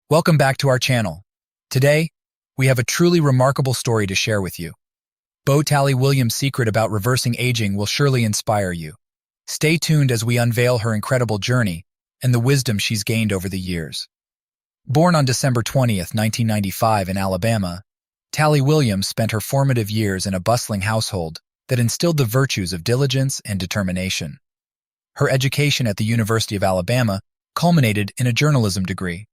Welcome back to our channel. Today, we have a truly remarkable story to share with you. Talley-Williams' secret about reversing aging will surely inspire you. Stay tuned as we unveil her incredible journey and the wisdom she's gained over the years. Born on December 20th, 1995 in Alabama, Talley-Williams spent her formative years in a bustling household that instilled the virtues of diligence and determination. Her education at the University of Alabama culminated in a journalism degree.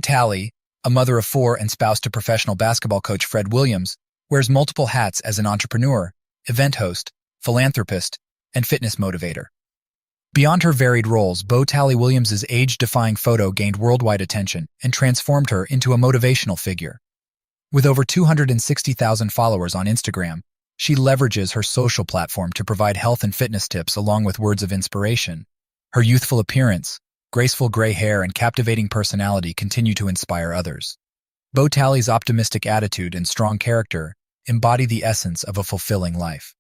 Talley, a mother of four and spouse to professional basketball coach Fred Williams, wears multiple hats as an entrepreneur, event host, philanthropist, and fitness motivator. Beyond her varied roles, Talley-Williams' age-defying photo gained worldwide attention and transformed her into a motivational figure. With over 260,000 followers on Instagram, she leverages her social platform to provide health and fitness tips along with words of inspiration. Her youthful appearance, graceful gray hair, and captivating personality continue to inspire others. Talley's optimistic attitude and strong character embody the essence of a fulfilling life.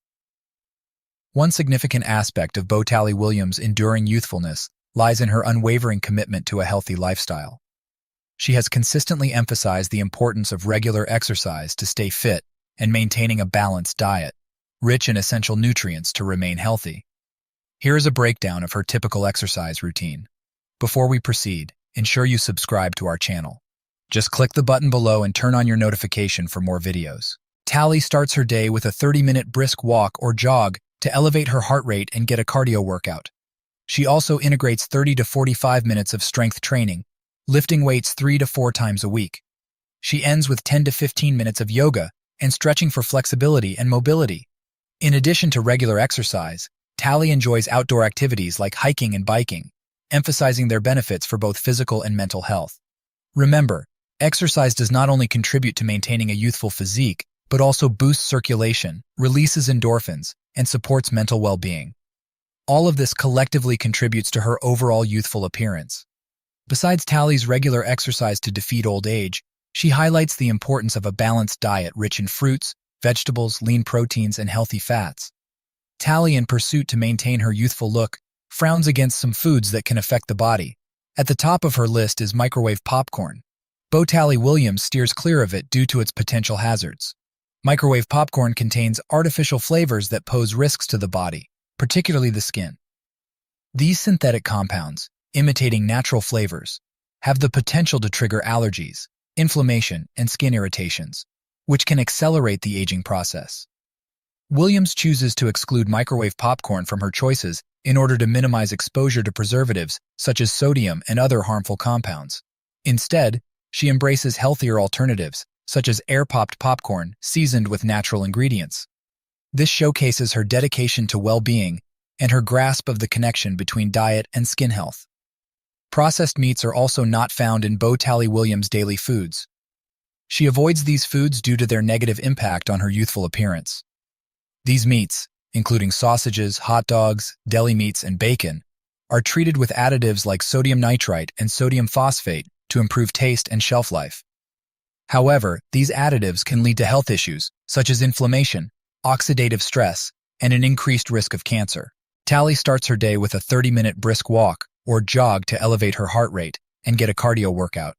One significant aspect of Talley-Williams' enduring youthfulness lies in her unwavering commitment to a healthy lifestyle. She has consistently emphasized the importance of regular exercise to stay fit and maintaining a balanced diet, rich in essential nutrients to remain healthy. Here is a breakdown of her typical exercise routine. Before we proceed, ensure you subscribe to our channel. Just click the button below and turn on your notification for more videos. Talley starts her day with a 30-minute brisk walk or jog to elevate her heart rate and get a cardio workout. She also integrates 30 to 45 minutes of strength training, lifting weights 3 to 4 times a week. She ends with 10 to 15 minutes of yoga and stretching for flexibility and mobility. In addition to regular exercise, Talley enjoys outdoor activities like hiking and biking, emphasizing their benefits for both physical and mental health. Remember, exercise does not only contribute to maintaining a youthful physique, but also boosts circulation, releases endorphins, and supports mental well-being. All of this collectively contributes to her overall youthful appearance. Besides Talley's regular exercise to defeat old age, she highlights the importance of a balanced diet rich in fruits, vegetables, lean proteins, and healthy fats. Talley, in pursuit to maintain her youthful look, frowns against some foods that can affect the body. At the top of her list is microwave popcorn. Talley-Williams steers clear of it due to its potential hazards. Microwave popcorn contains artificial flavors that pose risks to the body, particularly the skin. These synthetic compounds, imitating natural flavors, have the potential to trigger allergies, inflammation, and skin irritations, which can accelerate the aging process. Williams chooses to exclude microwave popcorn from her choices in order to minimize exposure to preservatives such as sodium and other harmful compounds. Instead, she embraces healthier alternatives, such as air-popped popcorn seasoned with natural ingredients. This showcases her dedication to well-being and her grasp of the connection between diet and skin health. Processed meats are also not found in Talley-Williams' daily foods. She avoids these foods due to their negative impact on her youthful appearance. These meats, including sausages, hot dogs, deli meats, and bacon, are treated with additives like sodium nitrite and sodium phosphate to improve taste and shelf life. However, these additives can lead to health issues such as inflammation, oxidative stress, and an increased risk of cancer. Talley starts her day with a 30-minute brisk walk or jog to elevate her heart rate and get a cardio workout.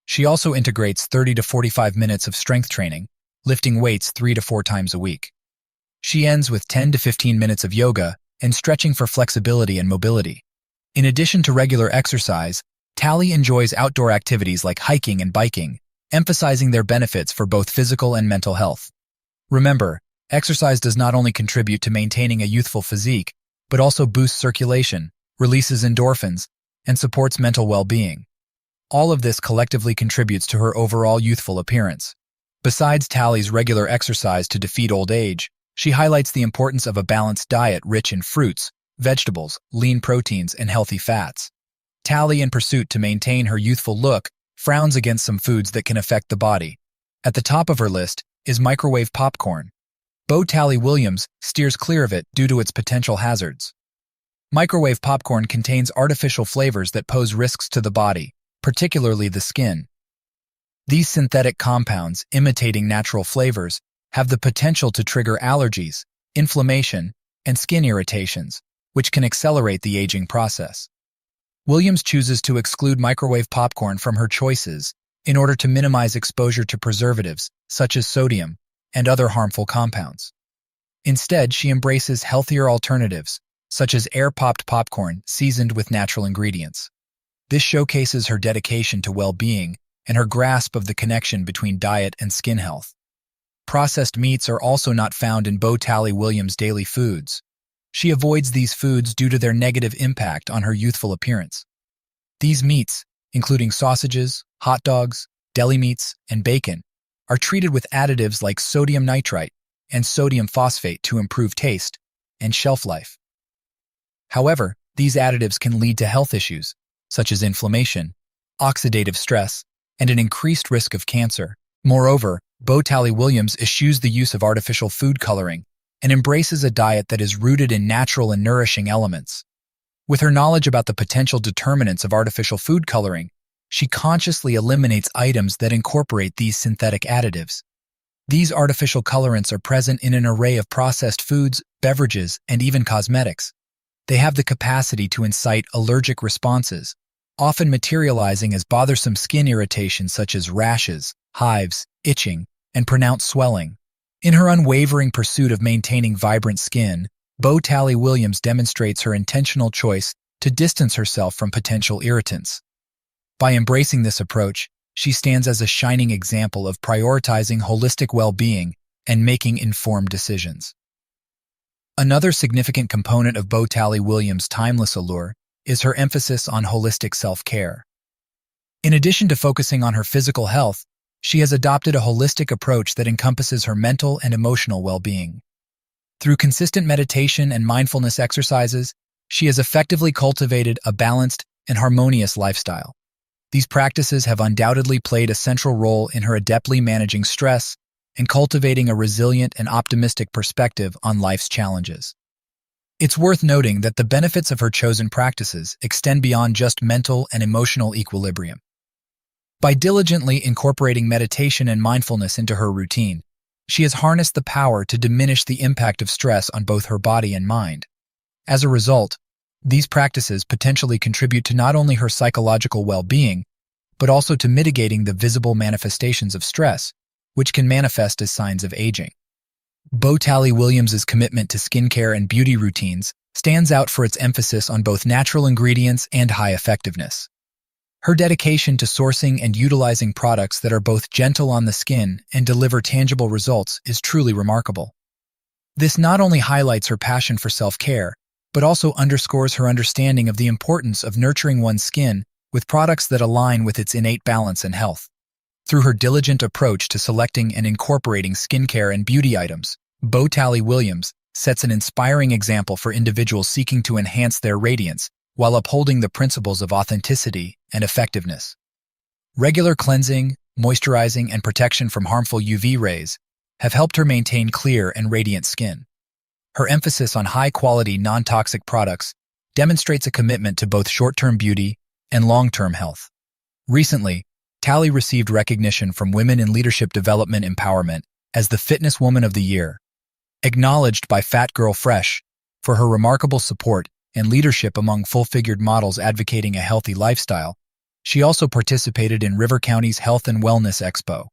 She also integrates 30 to 45 minutes of strength training, lifting weights 3 to 4 times a week. She ends with 10 to 15 minutes of yoga and stretching for flexibility and mobility. In addition to regular exercise, Talley enjoys outdoor activities like hiking and biking, emphasizing their benefits for both physical and mental health. Remember, exercise does not only contribute to maintaining a youthful physique, but also boosts circulation, releases endorphins, and supports mental well-being. All of this collectively contributes to her overall youthful appearance. Besides Talley's regular exercise to defeat old age, she highlights the importance of a balanced diet rich in fruits, vegetables, lean proteins, and healthy fats. Talley, in pursuit to maintain her youthful look, frowns against some foods that can affect the body. At the top of her list is microwave popcorn. Talley-Williams steers clear of it due to its potential hazards. Microwave popcorn contains artificial flavors that pose risks to the body, particularly the skin. These synthetic compounds, imitating natural flavors, have the potential to trigger allergies, inflammation, and skin irritations, which can accelerate the aging process. Williams chooses to exclude microwave popcorn from her choices in order to minimize exposure to preservatives, such as sodium, and other harmful compounds. Instead, she embraces healthier alternatives, such as air-popped popcorn seasoned with natural ingredients. This showcases her dedication to well-being and her grasp of the connection between diet and skin health. Processed meats are also not found in Talley-Williams' daily foods. She avoids these foods due to their negative impact on her youthful appearance. These meats, including sausages, hot dogs, deli meats, and bacon, are treated with additives like sodium nitrite and sodium phosphate to improve taste and shelf life. However, these additives can lead to health issues, such as inflammation, oxidative stress, and an increased risk of cancer. Moreover, Talley-Williams eschews the use of artificial food coloring and embraces a diet that is rooted in natural and nourishing elements. With her knowledge about the potential determinants of artificial food coloring, she consciously eliminates items that incorporate these synthetic additives. These artificial colorants are present in an array of processed foods, beverages, and even cosmetics. They have the capacity to incite allergic responses, often materializing as bothersome skin irritations such as rashes, hives, itching, and pronounced swelling. In her unwavering pursuit of maintaining vibrant skin, Talley-Williams demonstrates her intentional choice to distance herself from potential irritants. By embracing this approach, she stands as a shining example of prioritizing holistic well-being and making informed decisions. Another significant component of Talley-Williams' timeless allure is her emphasis on holistic self-care. In addition to focusing on her physical health, she has adopted a holistic approach that encompasses her mental and emotional well-being. Through consistent meditation and mindfulness exercises, she has effectively cultivated a balanced and harmonious lifestyle. These practices have undoubtedly played a central role in her adeptly managing stress and cultivating a resilient and optimistic perspective on life's challenges. It's worth noting that the benefits of her chosen practices extend beyond just mental and emotional equilibrium. By diligently incorporating meditation and mindfulness into her routine, she has harnessed the power to diminish the impact of stress on both her body and mind. As a result, these practices potentially contribute to not only her psychological well-being, but also to mitigating the visible manifestations of stress, which can manifest as signs of aging. Talley-Williams' commitment to skincare and beauty routines stands out for its emphasis on both natural ingredients and high effectiveness. Her dedication to sourcing and utilizing products that are both gentle on the skin and deliver tangible results is truly remarkable. This not only highlights her passion for self-care, but also underscores her understanding of the importance of nurturing one's skin with products that align with its innate balance and health. Through her diligent approach to selecting and incorporating skincare and beauty items, Talley-Williams sets an inspiring example for individuals seeking to enhance their radiance while upholding the principles of authenticity and effectiveness. Regular cleansing, moisturizing, and protection from harmful UV rays have helped her maintain clear and radiant skin. Her emphasis on high-quality, non-toxic products demonstrates a commitment to both short-term beauty and long-term health. Recently, Talley received recognition from Women in Leadership Development Empowerment as the Fitness Woman of the Year, acknowledged by Fat Girl Fresh for her remarkable support and leadership among full-figured models advocating a healthy lifestyle. She also participated in River County's Health and Wellness Expo.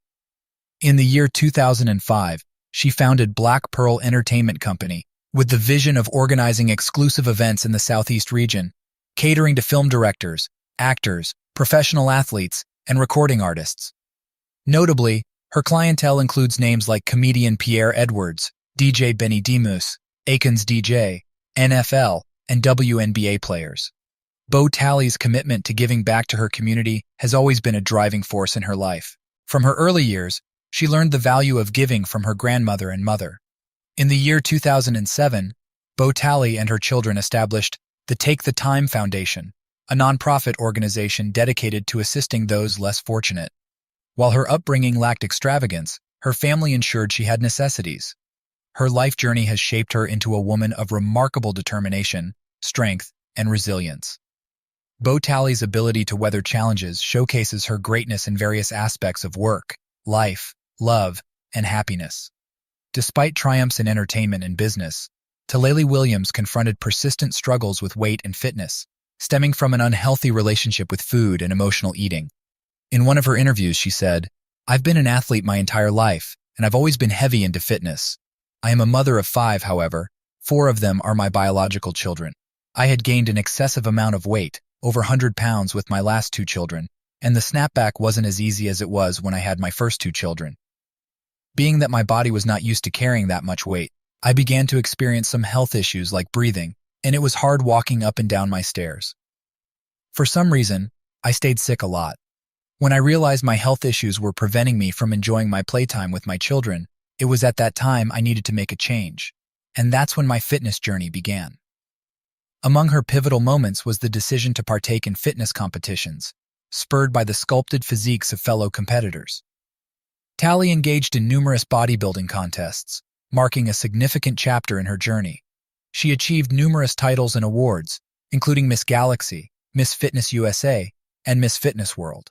In the year 2005, she founded Black Pearl Entertainment Company with the vision of organizing exclusive events in the Southeast region, catering to film directors, actors, professional athletes, and recording artists. Notably, her clientele includes names like comedian Pierre Edwards, DJ Benny Demus, Akins DJ, NFL, and WNBA players. Talley's commitment to giving back to her community has always been a driving force in her life. From her early years, she learned the value of giving from her grandmother and mother. In the year 2007, Talley and her children established the Take the Time Foundation, a nonprofit organization dedicated to assisting those less fortunate. While her upbringing lacked extravagance, her family ensured she had necessities. Her life journey has shaped her into a woman of remarkable determination, strength, and resilience. Talley's ability to weather challenges showcases her greatness in various aspects of work, life, love, and happiness. Despite triumphs in entertainment and business, Talley-Williams confronted persistent struggles with weight and fitness, stemming from an unhealthy relationship with food and emotional eating. In one of her interviews, she said, "I've been an athlete my entire life, and I've always been heavy into fitness. I am a mother of 5, however. 4 of them are my biological children. I had gained an excessive amount of weight, over 100 pounds with my last 2 children, and the snapback wasn't as easy as it was when I had my first 2 children. Being that my body was not used to carrying that much weight, I began to experience some health issues like breathing, and it was hard walking up and down my stairs. For some reason, I stayed sick a lot. When I realized my health issues were preventing me from enjoying my playtime with my children, it was at that time I needed to make a change, and that's when my fitness journey began." Among her pivotal moments was the decision to partake in fitness competitions, spurred by the sculpted physiques of fellow competitors. Talley engaged in numerous bodybuilding contests, marking a significant chapter in her journey. She achieved numerous titles and awards, including Miss Galaxy, Miss Fitness USA, and Miss Fitness World.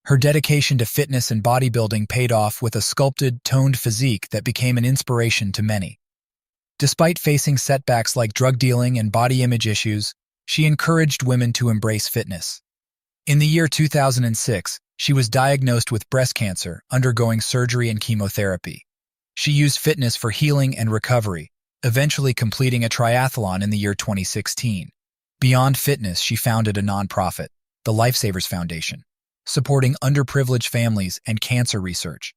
Her dedication to fitness and bodybuilding paid off with a sculpted, toned physique that became an inspiration to many. Despite facing setbacks like drug dealing and body image issues, she encouraged women to embrace fitness. In the year 2006, she was diagnosed with breast cancer, undergoing surgery and chemotherapy. She used fitness for healing and recovery, eventually completing a triathlon in the year 2016. Beyond fitness, she founded a nonprofit, the Lifesavers Foundation, supporting underprivileged families and cancer research.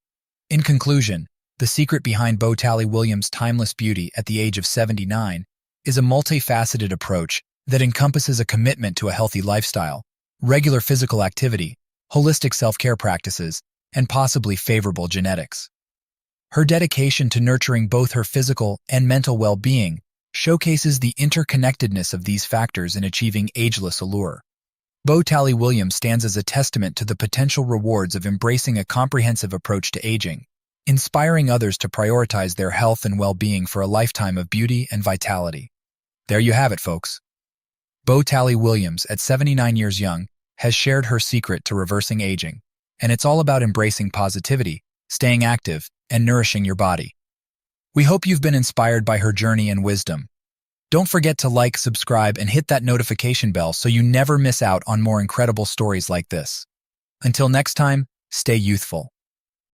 In conclusion, the secret behind Talley-Williams' timeless beauty at the age of 79 is a multifaceted approach that encompasses a commitment to a healthy lifestyle, regular physical activity, holistic self-care practices, and possibly favorable genetics. Her dedication to nurturing both her physical and mental well-being showcases the interconnectedness of these factors in achieving ageless allure. Talley-Williams stands as a testament to the potential rewards of embracing a comprehensive approach to aging, inspiring others to prioritize their health and well-being for a lifetime of beauty and vitality. There you have it, folks. Talley-Williams, at 79 years young, has shared her secret to reversing aging, and it's all about embracing positivity, staying active, and nourishing your body. We hope you've been inspired by her journey and wisdom. Don't forget to like, subscribe, and hit that notification bell so you never miss out on more incredible stories like this. Until next time, stay youthful.